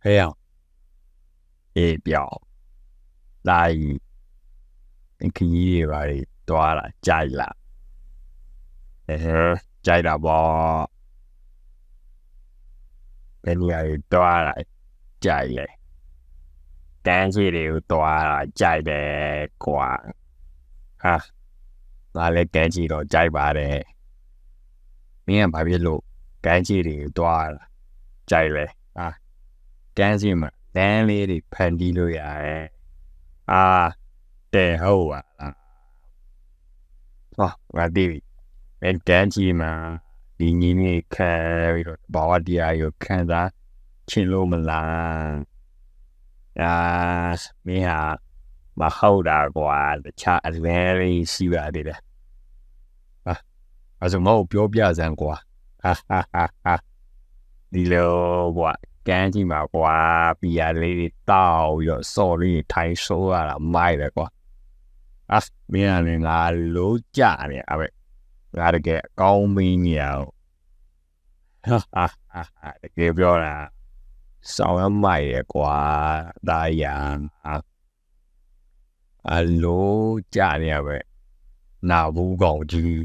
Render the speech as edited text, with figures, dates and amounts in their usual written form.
ဟဲ့အောင်အေးပြောင်းလာကြီးခကြီးတွေပါတွေတွားလာကြိုက်လာကြိုက်တာပေါ့ဘယ်နေရာတွေတွားလာကြိုက်လေတန်းကြီးတွေကိုတွားလာကြိုက်တယ်ကွာဟာငါလည်းကန်းကြီးတော့ကြိုက်ပါတယ်မင်းကဘာဖြစ်လို့ကန်းကြီးတွေတွားလာကြိုက်လေဟာကန်းကြီးမှာလမ်းလေးတွေဖန်တီးလို့ရတယ်အာတဲ့ဟုတ်ပါလားဟောငါသိပြီမင်းကန်းကြီးမှာဒီညီနေခံပြီးတော့ဘာဝတရားကိုခံစားချင်လို့မလားအာမင်းဟာမဟုတ်တာကွာတခြားအလင်းလေးရှိပါသေးတယ်ဟာအဲ့ဆိုမဟုတ်ပြောပြစမ်းကွာဟာဒီလိုကွာကန်းကြီးမှာကွာပီယာလေးတွေတောက်ပြီးတော့စော်လေးထိုင်ဆိုးရတာမိုက်တယ်ကွာမင်းကလည်းငါလိုကြနေအဲ့ပဲငါတကယ်အကောင်းမင်းနေရအောင်တကယ်ပြောတာဆောင်ရမိုက်ရကွာဒါရန်အလိုကြနေရပဲနာဘူးကောင်ကြီး